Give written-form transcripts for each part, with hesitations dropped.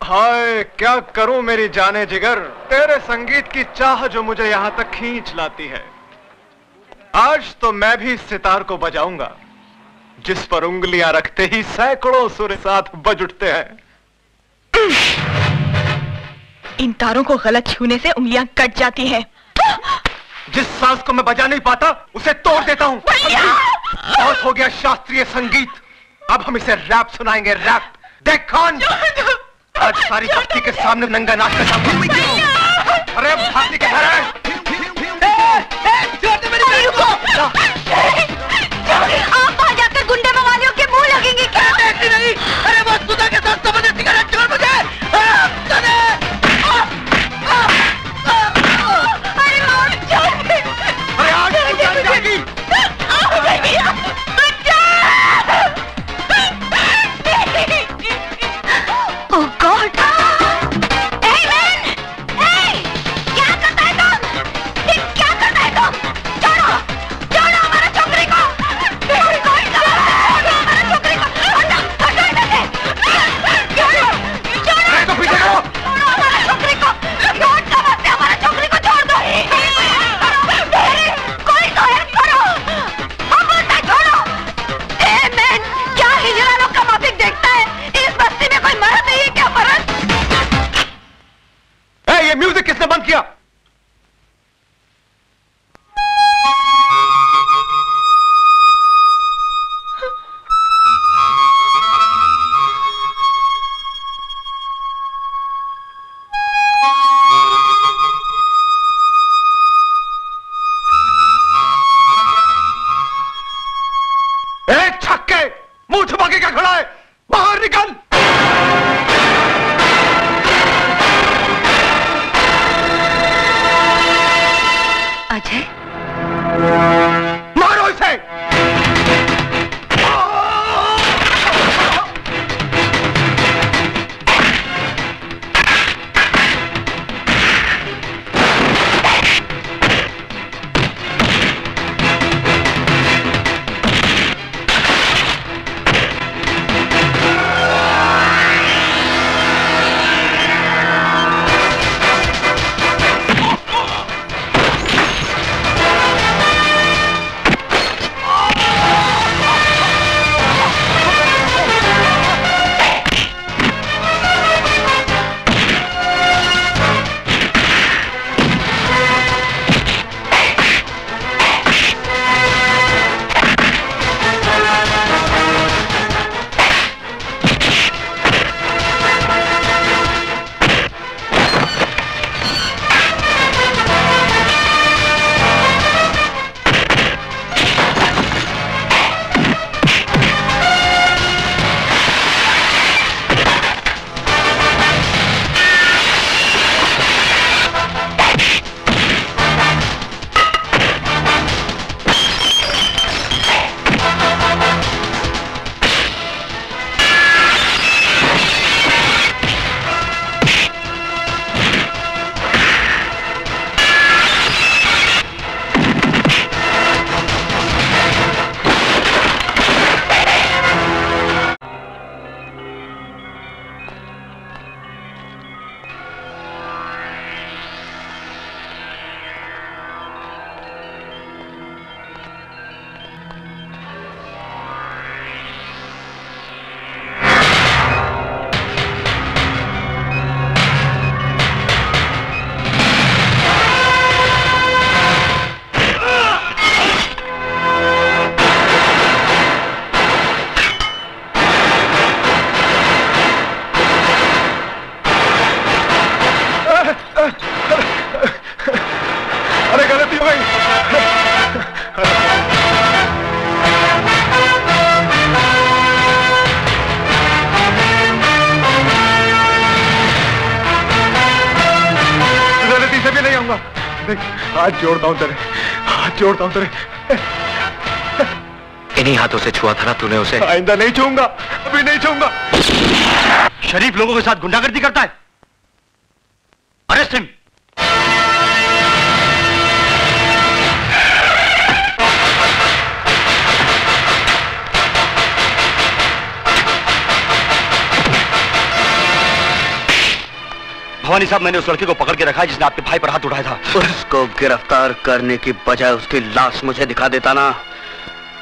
हाय क्या करूं मेरी जाने जिगर, तेरे संगीत की चाह जो मुझे यहां तक खींच लाती है। आज तो मैं भी सितार को बजाऊंगा जिस पर उंगलियां रखते ही सैकड़ों सुर साथ बज उठते हैं। इन तारों को गलत छूने से उंगलियां कट जाती हैं। जिस सांस को मैं बजा नहीं पाता उसे तोड़ देता हूं। बहुत हो गया शास्त्रीय संगीत, अब हम इसे रैप सुनाएंगे, रैप। देख कौन आज सारी बस्ती के सामने नंगा नाच कर जाऊंगा। अरे भागने के घर है। आप वहां जाकर गुंडे मवालियों के मुंह लगेंगे क्या? नहीं, अरे वो सुधा के साथ समझे सिगरेट छोड़ मुझे। अरे आज जान जाएगी। Oh God! Hey man! Hey! क्या करता है तुम? क्या करता है तुम? छोड़ो! छोड़ो हमारे छोकरी को! छोड़ो हमारे छोकरी को! हटो इधर से! छोड़ो! छोड़ो! तो पीछे करो! छोड़ो हमारे छोकरी को! छोड़ दो मत, हमारे छोकरी को छोड़ दो! कोई तो हेल्प करो! हम बोलते हैं छोड़ो! Hey man! क्या हिजड़ा लोग का माफिक देखता है? इस बस्ती में कोई मर्द नहीं है क्या? मर्द? ये म्यूजिक किसने बंद किया? छक्के, मुंह छुपा के क्या खड़ा है? बाहर निकल! अजय, मारो इसे! हाथ जोड़ता हूं तेरे, हाथ जोड़ता हूं तेरे। इन्हीं हाथों से छुआ था ना तूने उसे। आइंदा नहीं छूऊंगा, अभी नहीं छूऊंगा। शरीफ लोगों के साथ गुंडागर्दी करता है, अरेस्ट हिम। भवानी साहब, मैंने उस लड़के को पकड़ के रखा है जिसने आपके भाई पर हाथ उठाया था। उसको गिरफ्तार करने की बजाय उसकी लाश मुझे दिखा देता ना,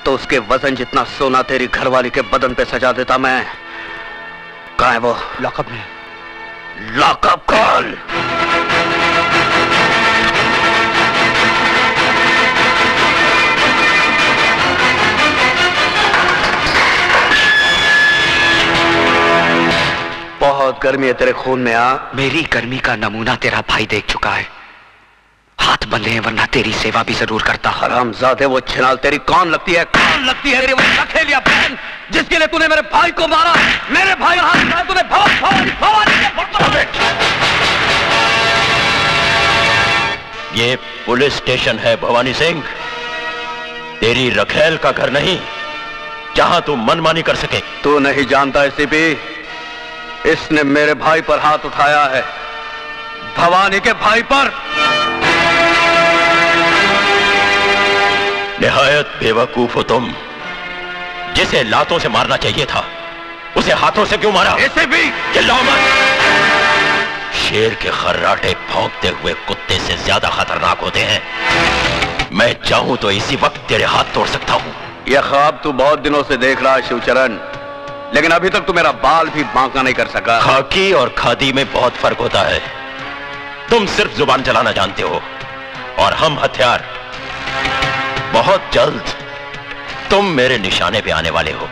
तो उसके वजन जितना सोना तेरी घरवाली के बदन पे सजा देता मैं। कहाँ है वो? लॉकअप में। Lockup call. बहुत गर्मी है तेरे खून में। मेरी गर्मी का नमूना तेरा भाई देख चुका है। हाथ बंधे हैं, वरना तेरी सेवा भी जरूर करता। हरामजादे, वो छिनाल तेरी कौन लगती है? कौन लगती है तेरी वो सखेलिया बहन, जिसके लिए तूने मेरे भाई को मारा? मेरे भाई का हाथ उठाया तूने। ये पुलिस स्टेशन है भवानी सिंह, तेरी रखेल का घर नहीं जहां तू मनमानी कर सके। तू नहीं जानता एसीपी, इसने मेरे भाई पर हाथ उठाया है, भवानी के भाई पर। निहायत बेवकूफ हो तुम। जिसे लातों से मारना चाहिए था उसे हाथों से क्यों मारा? एसीपी चिल्लाओ मत। शेर के खर्राटे भौंकते हुए कुत्ते से ज्यादा खतरनाक होते हैं। मैं चाहूं तो इसी वक्त तेरे हाथ तोड़ सकता हूं। यह ख्वाब तू बहुत दिनों से देख रहा है शिवचरण, लेकिन अभी तक तू मेरा बाल भी बांका नहीं कर सका। खाकी और खादी में बहुत फर्क होता है। तुम सिर्फ जुबान चलाना जानते हो और हम हथियार। बहुत जल्द तुम मेरे निशाने पे आने वाले हो।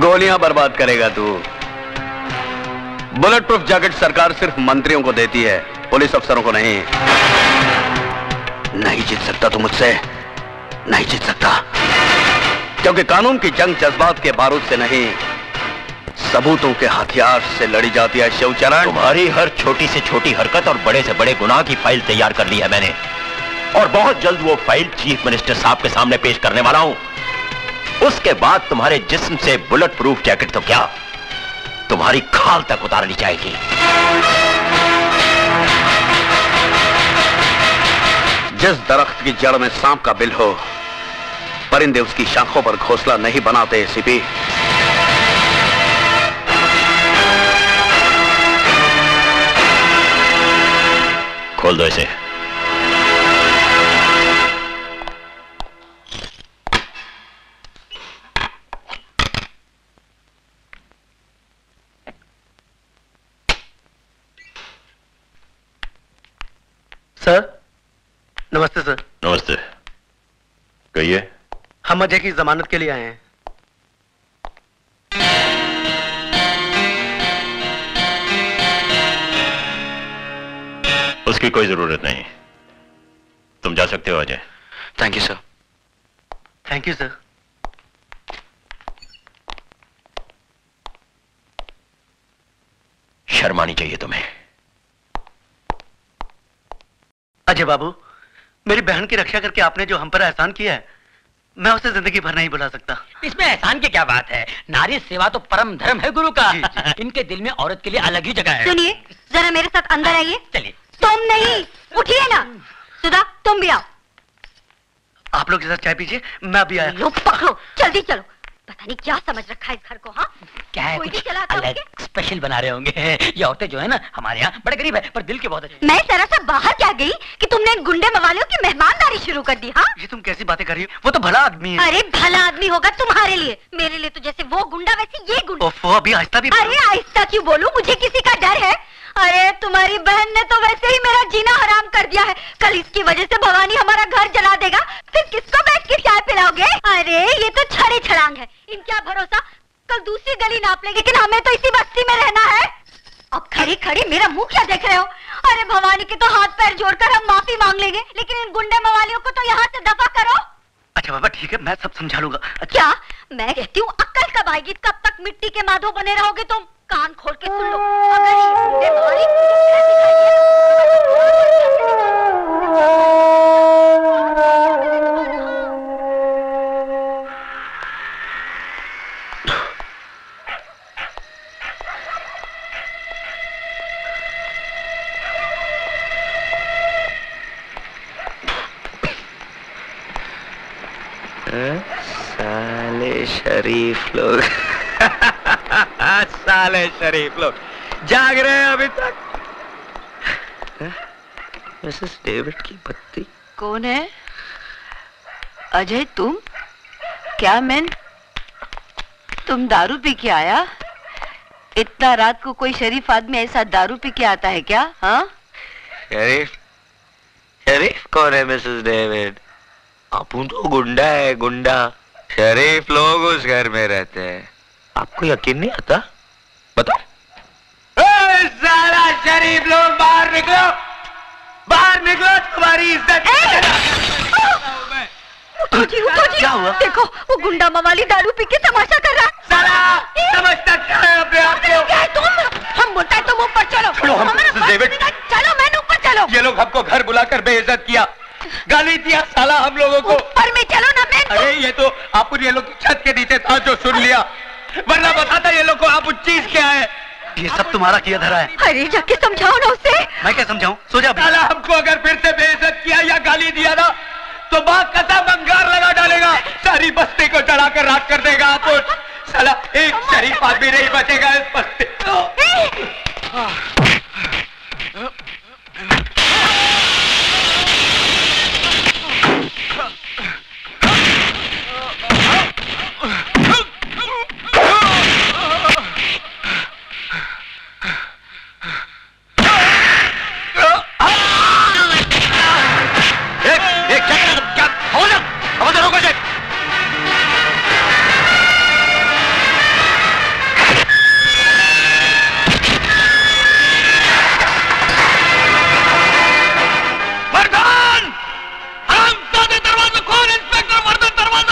गोलियां बर्बाद करेगा तू। बुलेट प्रूफ जैकेट सरकार सिर्फ मंत्रियों को देती है, पुलिस अफसरों को नहीं। नहीं जीत सकता तू मुझसे, नहीं जीत सकता, क्योंकि कानून की जंग जज्बात के बारूद से नहीं, सबूतों के हथियार से लड़ी जाती है शिवचरण। तुम्हारी हर छोटी से छोटी हरकत और बड़े से बड़े गुनाह की फाइल तैयार कर ली है मैंने, और बहुत जल्द वो फाइल चीफ मिनिस्टर साहब के सामने पेश करने वाला हूं। उसके बाद तुम्हारे जिस्म से बुलेट प्रूफ जैकेट तो क्या, तुम्हारी खाल तक उतार ली जाएगी। जिस दरख्त की जड़ में सांप का बिल हो, परिंदे उसकी शाखों पर घोंसला नहीं बनाते एसीपी। खोल दो इसे। सर नमस्ते। सर नमस्ते, कहिए। हम अजय की जमानत के लिए आए हैं। उसकी कोई जरूरत नहीं, तुम जा सकते हो Ajay. Thank you sir. Thank you sir. शर्म आनी चाहिए तुम्हें। अजय बाबू, मेरी बहन की रक्षा करके आपने जो हम पर एहसान किया है, मैं उसे जिंदगी भर नहीं भुला सकता। इसमें एहसान की क्या बात है, नारी सेवा तो परम धर्म है गुरु का। इनके दिल में औरत के लिए अलग ही जगह है। सुनिए, जरा मेरे साथ अंदर आइए। चलिए। तुम नहीं, उठिए ना। सुधा, तुम भी आओ। आप लोग के साथ चाय पीजिए, मैं अभी आया। लो पकड़ो, जल्दी चलो। पता नहीं क्या समझ रखा है इस घर को। हाँ, क्या है, कोई कुछ भी चलाता अलग होंगे। स्पेशल बना रहे होंगे। ये औरतें जो है ना हमारे यहाँ बड़े गरीब है, पर दिल के बहुत अच्छे। मैं जरा सा बाहर क्या गई कि तुमने इन गुंडे मवालियों की मेहमानदारी शुरू कर दी। हाँ, ये तुम कैसी बातें कर रही हो? वो तो भला आदमी है। अरे भला आदमी होगा तुम्हारे लिए, मेरे लिए तो जैसे वो गुंडा वैसे ये गुंडा। ओफो, अभी आहिस्ता भी। अरे आहिस्ता क्यों बोलूं, मुझे किसी का डर है? अरे तुम्हारी बहन ने तो वैसे ही मेरा जीना हराम कर दिया है। कल इसकी वजह से भवानी हमारा घर जला देगा, फिर किसको बैठ के चाय पिलाओगे? अरे ये तो छड़े छड़ांग है, इनका भरोसा कल दूसरी गली नाप लेंगे, लेकिन हमें तो इसी बस्ती में रहना है। अब खड़ी खड़ी मेरा मुंह क्या देख रहे हो? अरे भवानी के तो हाथ पैर जोड़कर हम माफी मांग लेंगे, लेकिन इन गुंडे मवालियों को तो यहाँ से दफा करो। अच्छा बाबा ठीक है, मैं सब समझा लूंगा। क्या मैं कहती हूँ अक्कल कब आएगी? कब तक मिट्टी के माधो बने रहोगे तुम? कान खोल के सुन लो, अगर ये गुंडे मवाली मुझे साले शरीफ लोग। साले शरीफ लोग, जाग रहे हैं अभी तक। मिसेस डेविड की बत्ती। कौन है? अजय तुम? क्या मैन, तुम दारू पी के आया? इतना रात को कोई शरीफ आदमी ऐसा दारू पी के आता है क्या? हाँ? शरीफ? शरीफ कौन है मिसेस डेविड? अपुन तो गुंडा है, गुंडा। शरीफ लोग उस घर में रहते हैं। आपको यकीन नहीं आता? बताओ। सारा शरीफ लोग बाहर निकलो, बाहर निकलो, तुम्हारी इज्जत। उठो जी, उठो जी। क्या हुआ? देखो वो गुंडा मवाली दारू पी के तमाशा कर रहा है। साला समझता क्या है अपने आप को? क्या है तुम? हम बोलता है तुम ऊपर चलो। चलो हम डेविड। चलो मैंने ऊपर चलो। ये लोग हमको घर बुलाकर बेइज्जत किया, गाली दिया साला हम लोगों को। ऊपर में चलो ना मैन। अरे ये तो आप ये लोग छत के नीचे था जो सुन लिया, वरना बताता ये लोग को आप उस चीज क्या है। ये सब तुम्हारा किया धरा है। अरे जाके समझाओ ना उसे। मैं क्या समझाऊं? सो जा। साला हमको अगर फिर से बेइज्जत किया या गाली दिया ना तो बात कसम अंगार लगा डालेगा, सारी बस्ती को जलाकर राख कर देगा। आप साला एक शरीफ आदमी नहीं बचेगा इस बस्ती।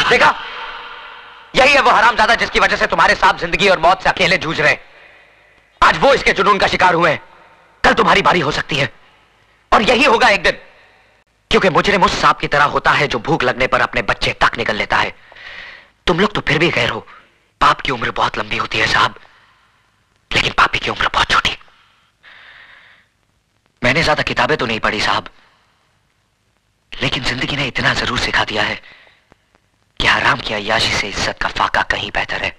देखा, यही है वो हरामजादा जिसकी वजह से तुम्हारे साथ जिंदगी और मौत से अकेले जूझ रहे। आज वो इसके जुनून का शिकार हुए, कल तुम्हारी बारी हो सकती है। और यही होगा एक दिन, क्योंकि मुजरिम उस सांप की तरह होता है जो भूख लगने पर अपने बच्चे तक निकल लेता है। तुम लोग तो फिर भी गैर हो। पाप की उम्र बहुत लंबी होती है साहब, लेकिन पापी की उम्र बहुत छोटी। मैंने ज्यादा किताबें तो नहीं पढ़ी साहब, लेकिन जिंदगी ने इतना जरूर सिखा दिया है कि हराम की अय्याशी से इज्जत का फाका कहीं बेहतर है।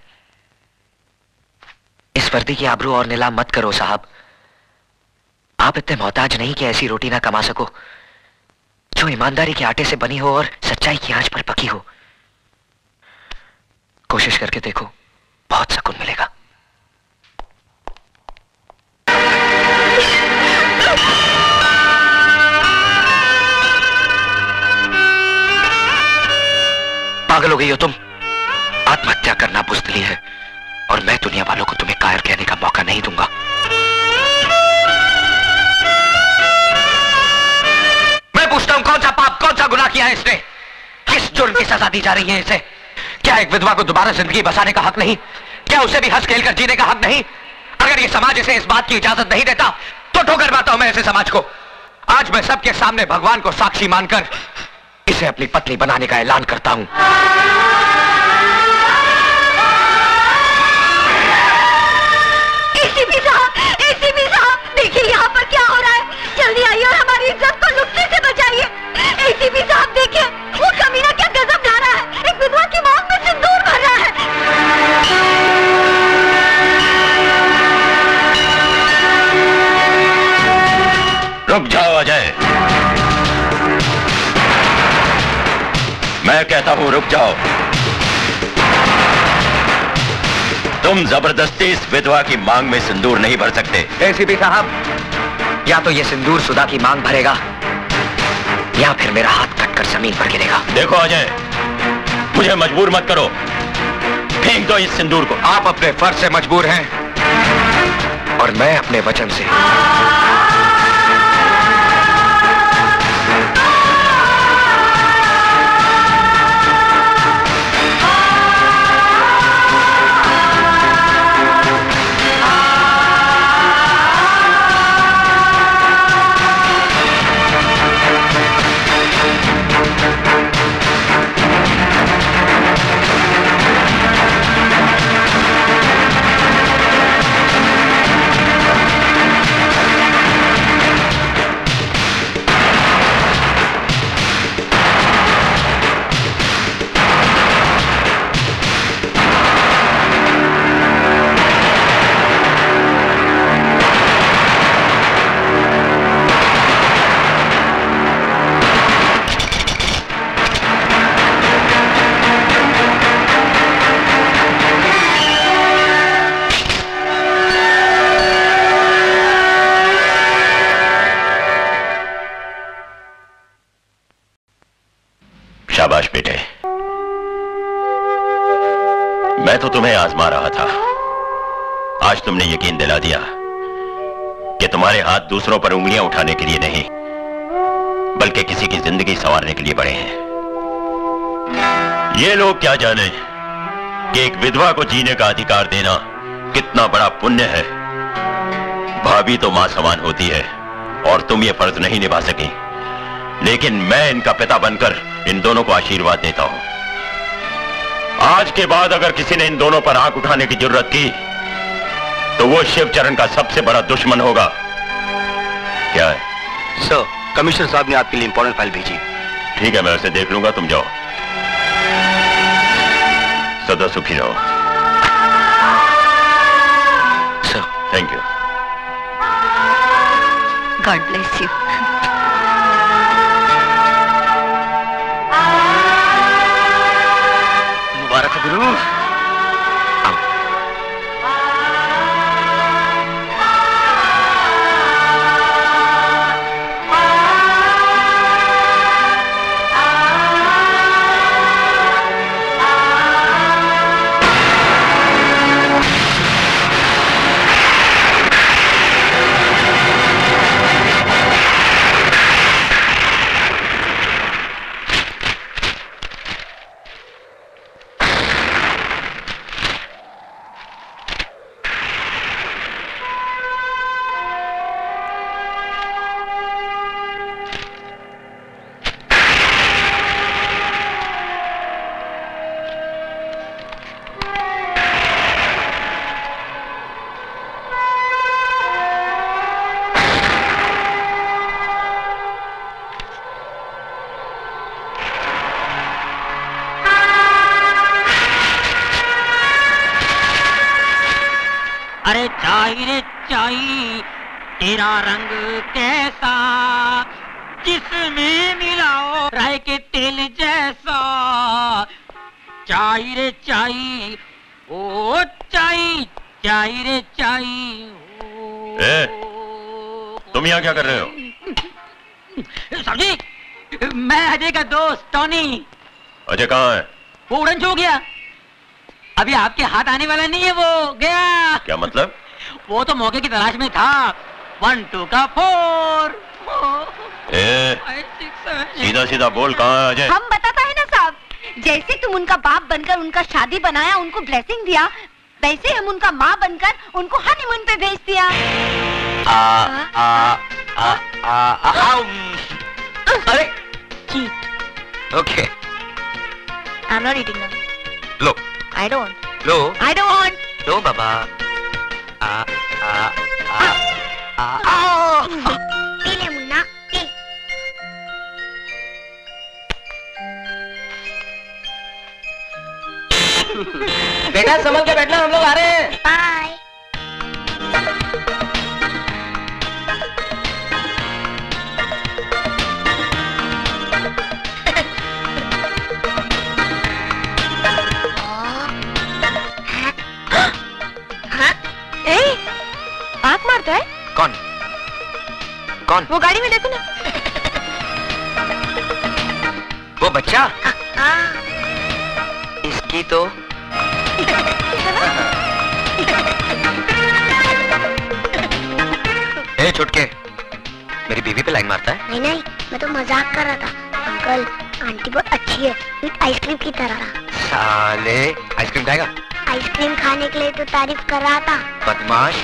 इस वर्दी की आबरू और नीलाम मत करो साहब। आप इतने मोहताज नहीं कि ऐसी रोटी ना कमा सको जो ईमानदारी के आटे से बनी हो और सच्चाई की आंच पर पकी हो। कोशिश करके देखो, बहुत सुकून मिलेगा। पागल हो गई हो तुम? आत्महत्या करना बुज़दिली है और मैं दुनिया वालों को तुम्हें कायर कहने का मौका नहीं दूंगा। मैं पूछता हूं, कौन सा पाप, कौन सा गुनाह किया है इसने? किस जुर्म की सजा दी जा रही है इसे? क्या एक विधवा को दोबारा जिंदगी बसाने का हक नहीं? क्या उसे भी हंस खेल कर जीने का हक नहीं? अगर ये समाज इसे इस बात की इजाजत नहीं देता तो ठोकर मारता हूं मैं ऐसे समाज को। आज मैं सबके सामने भगवान को साक्षी मानकर इसे अपनी पत्नी बनाने का ऐलान करता हूं। एसीपी साहब, देखिए यहाँ पर क्या हो रहा है। जल्दी आइए और हमारी इज्जत को लुटने से बचाइए। एसीपी साहब देखिए, वो कमीना क्या गजब ला रहा है। एक विधवा की मौत में सिंदूर भर रहा है। रुक जाओ अजय, मैं कहता हूं रुक जाओ। तुम जबरदस्ती इस विधवा की मांग में सिंदूर नहीं भर सकते। एसीपी साहब, या तो ये सिंदूर सुधा की मांग भरेगा या फिर मेरा हाथ कटकर जमीन पर गिरेगा। देखो अजय, मुझे मजबूर मत करो, फेंक दो इस सिंदूर को। आप अपने फर्ज से मजबूर हैं और मैं अपने वचन से। तुम्हें आजमा रहा था। आज तुमने यकीन दिला दिया कि तुम्हारे हाथ दूसरों पर उंगलियां उठाने के लिए नहीं, बल्कि किसी की जिंदगी संवारने के लिए बड़े हैं। ये लोग क्या जाने कि एक विधवा को जीने का अधिकार देना कितना बड़ा पुण्य है। भाभी तो मां समान होती है और तुम ये फर्ज नहीं निभा सकी, लेकिन मैं इनका पिता बनकर इन दोनों को आशीर्वाद देता हूं। आज के बाद अगर किसी ने इन दोनों पर आंख उठाने की जरूरत की तो वो शिवचरण का सबसे बड़ा दुश्मन होगा। क्या है? सर, कमिश्नर साहब ने आपके लिए इंपॉर्टेंट फाइल भेजी। ठीक है, मैं उसे देख लूंगा, तुम जाओ। सदा सुखी रहो। Sir, thank you. God bless you. मुबारक गुरु। अरे चाई रे चाई तेरा रंग कैसा, जिसमें मिलाओ राय के तेल जैसा। चाई रे चाई, ओ चाई, चाई रे चाई। तुम यहाँ क्या कर रहे हो? समझी, मैं अजय का दोस्त टॉनी। अजय कहाँ है? वो उड़न छू गया, अभी आपके हाथ आने वाला नहीं है, वो गया। क्या मतलब? वो तो मौके की तलाश में था। 1 2 का 4। सीधा सीधा बोल, कहाँ है अजय? हम बताता है ना साहब, जैसे तुम उनका बाप बनकर उनका शादी बनाया, उनको ब्लेसिंग दिया, वैसे हम उनका माँ बनकर उनको हनीमून पे भेज दिया। अरे cheat. Okay, I am not eating now. Low, I don't. Low, I don't want. Low Baba. P ले मुन्ना, पी। बेटा संभल के बैठना, हम लोग आ रहे हैं। बाय। आँख मारता है? कौन? कौन? वो गाड़ी में देखो ना। वो बच्चा? इसकी तो ए छुटके, मेरी बीवी पे लाइन मारता है? नहीं नहीं, मैं तो मजाक कर रहा था। अंकल, आंटी बहुत अच्छी है, एक आइसक्रीम की तरह। साले, आइसक्रीम खाएगा? आइसक्रीम खाने के लिए तो तारीफ कर रहा था। बदमाश,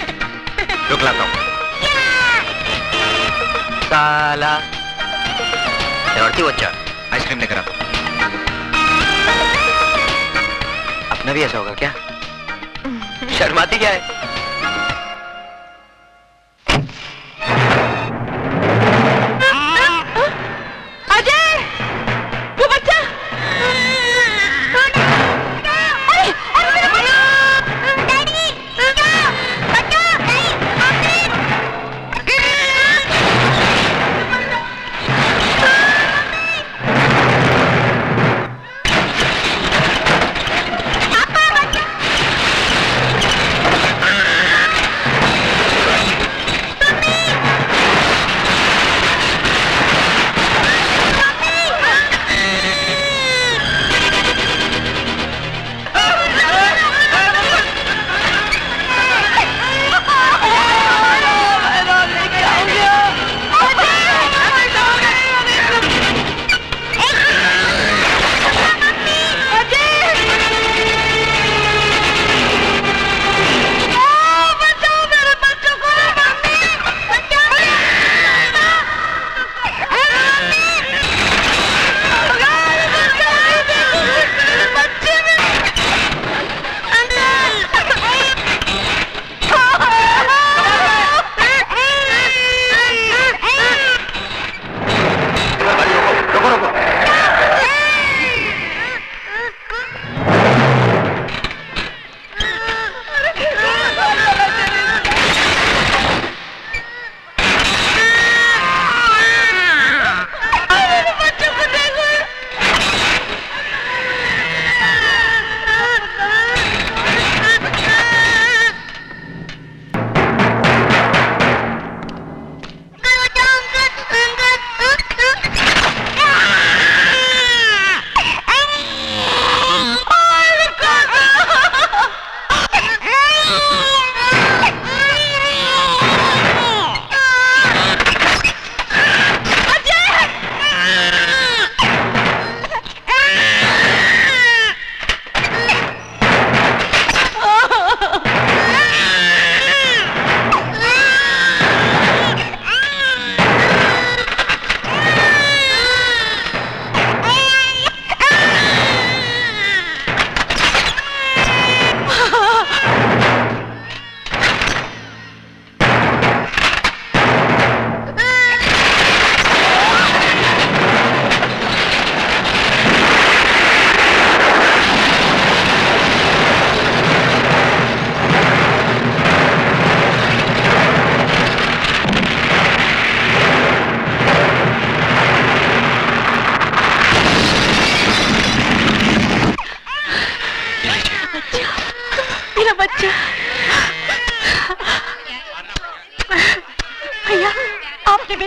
रुक लाता हूँ। साला शरारती बच्चा, आइसक्रीम लेकर आता हूँ। अपना भी ऐसा होगा क्या? शर्माती क्या है?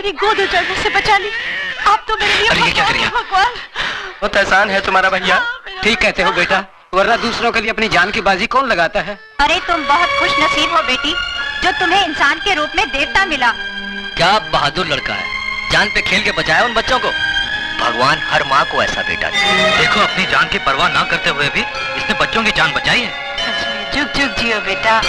मेरी गोद उजड़ने से बचा ली। आप तो मेरे लिए अरे ये क्या कर रही है? भगवान। बहुत एहसान है तुम्हारा भैया। ठीक कहते हो बेटा, वरना दूसरों के लिए अपनी जान की बाजी कौन लगाता है। अरे तुम बहुत खुश नसीब हो बेटी, जो तुम्हें इंसान के रूप में देवता मिला। क्या बहादुर लड़का है, जान पे खेल के बचाया उन बच्चों को। भगवान हर माँ को ऐसा बेटा दे। देखो अपनी जान की परवाह ना करते हुए भी इसने बच्चों की जान बचाई है। जुग जुग जियो बेटा।